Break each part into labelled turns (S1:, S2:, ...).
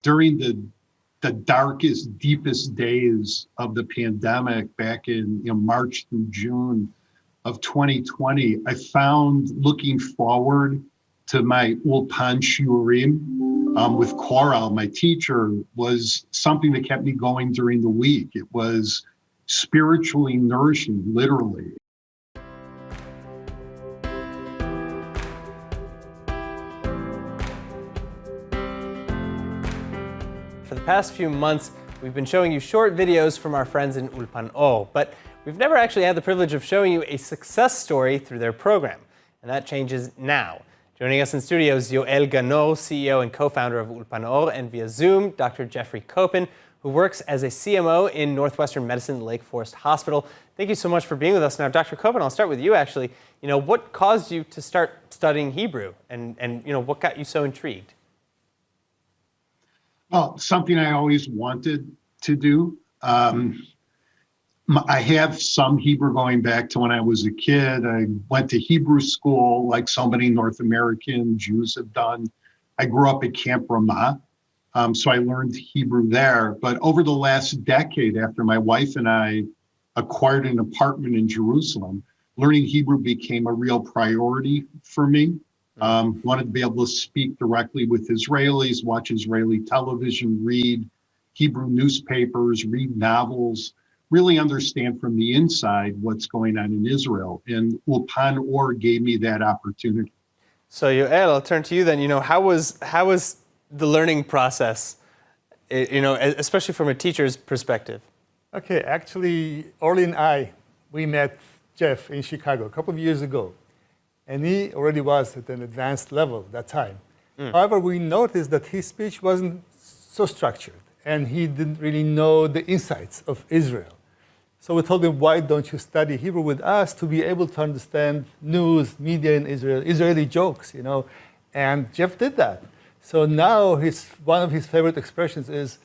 S1: during the darkest, deepest days of the pandemic back in March through June of 2020, I found looking forward to my Ulpan-Or with choral, my teacher, was something that kept me going during the week. It was spiritually nourishing, literally.
S2: For the past few months, we've been showing you short videos from our friends in Ulpan-Or, but we've never actually had the privilege of showing you a success story through their program, and that changes now. Joining us in studio is Yoel Ganor, CEO and co-founder of Ulpan-Or, and via Zoom, Dr. Jeffery Copin, who works as a CMO in Northwestern Medicine Lake Forest Hospital. Thank you so much for being with us. Now, Dr. Copin, I'll start with you, actually. What caused you to start studying Hebrew, and what got you so intrigued?
S1: Well, something I always wanted to do. I have some Hebrew going back to when I was a kid. I went to Hebrew school like so many North American Jews have done. I grew up at Camp Ramah, so I learned Hebrew there. But over the last decade, after my wife and I acquired an apartment in Jerusalem, learning Hebrew became a real priority for me. Wanted to be able to speak directly with Israelis, watch Israeli television, read Hebrew newspapers, read novels, really understand from the inside what's going on in Israel. And Ulpan-Or gave me that opportunity.
S2: So Yoel, I'll turn to you then. How was the learning process, especially from a teacher's perspective?
S3: Okay, actually, Orly and we met Jeff in Chicago a couple of years ago. And he already was at an advanced level at that time. However, we noticed that his speech wasn't so structured, and he didn't really know the insights of Israel. So we told him, why don't you study Hebrew with us to be able to understand news, media in Israel, Israeli jokes, And Jeff did that. So now one of his favorite expressions is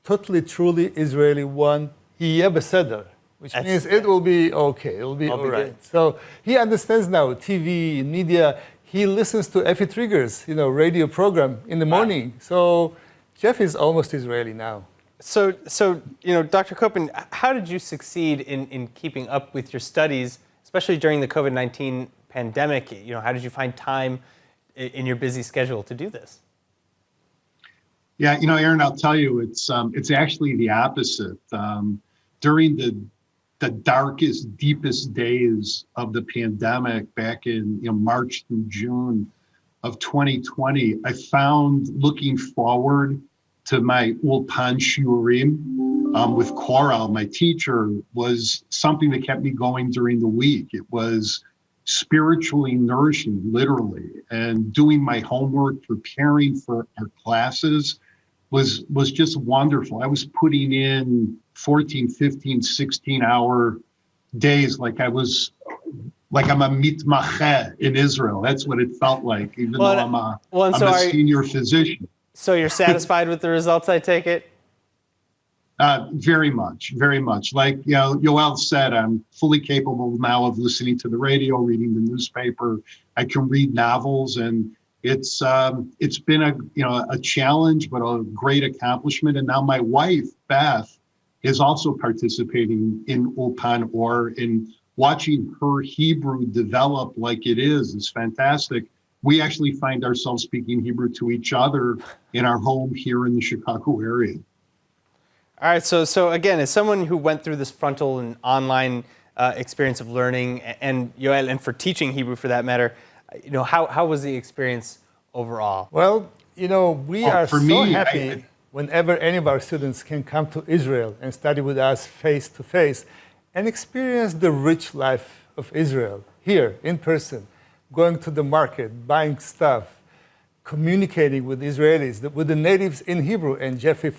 S3: totally, truly Israeli one, Yeh beseder. Which means it will be okay, it will be all right. So he understands now TV, media. He listens to Effie Trigger's, radio program in the morning. So Jeff is almost Israeli now.
S2: So Dr. Copin, how did you succeed in keeping up with your studies, especially during the COVID-19 pandemic? How did you find time in your busy schedule to do this?
S1: Yeah, Aaron, I'll tell you, it's actually the opposite. During the darkest, deepest days of the pandemic back in March through June of 2020, I found looking forward to my Ulpan-Or with choral, my teacher, was something that kept me going during the week. It was spiritually nourishing, literally, and doing my homework, preparing for our classes was just wonderful. I was putting in 14, 15, 16-hour days like I'm a mitmacheh in Israel. That's what it felt like, even though I'm a senior physician.
S2: So you're satisfied with the results, I take it?
S1: Very much, very much. Like Yoel said, I'm fully capable now of listening to the radio, reading the newspaper. I can read novels, and it's been a challenge, but a great accomplishment. And now my wife, Beth, is also participating in Ulpan-Or, and watching her Hebrew develop like it is fantastic. We actually find ourselves speaking Hebrew to each other in our home here in the Chicago area.
S2: All right, so again, as someone who went through this frontal and online experience of learning, and Yoel, and for teaching Hebrew for that matter, how was the experience overall?
S3: Well, we are so happy whenever any of our students can come to Israel and study with us face to face and experience the rich life of Israel here in person, going to the market, buying stuff, communicating with Israelis, with the natives in Hebrew. And Jeffrey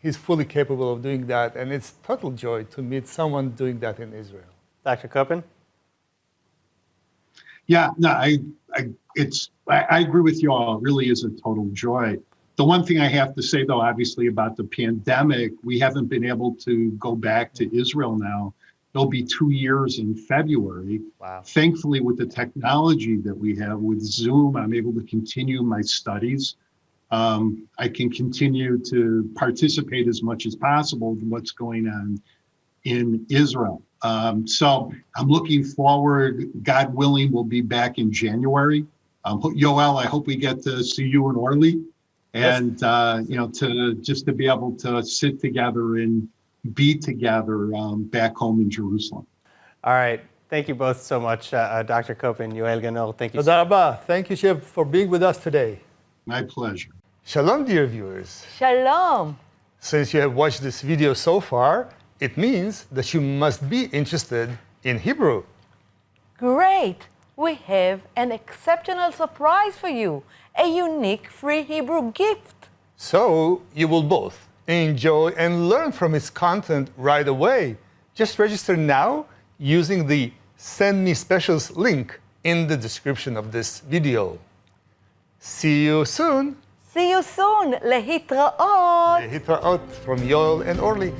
S3: he's fully capable of doing that. And it's total joy to meet someone doing that in Israel.
S2: Dr. Copin?
S1: Yeah, no, I agree with you all. It really is a total joy. The one thing I have to say, though, obviously about the pandemic, we haven't been able to go back to Israel now. It'll be 2 years in February.
S2: Wow.
S1: Thankfully, with the technology that we have with Zoom, I'm able to continue my studies. I can continue to participate as much as possible in what's going on in Israel. So I'm looking forward. God willing, we'll be back in January. Yoel, I hope we get to see you in Orly, and to be able to sit together and be together back home in Jerusalem.
S2: All right. Thank you both so much, Dr. Copin, Yoel Ganor. Thank you.
S3: Toda rabah. Thank you, Chef, for being with us today.
S1: My pleasure.
S3: Shalom, dear viewers.
S4: Shalom.
S3: Since you have watched this video so far, it means that you must be interested in Hebrew.
S4: Great. We have an exceptional surprise for you, a unique free Hebrew gift.
S3: So you will both enjoy and learn from its content right away. Just register now using the Send Me Specials link in the description of this video. See you soon.
S4: See you soon. Lehitraot.
S3: Lehitraot from Yoel and Orly.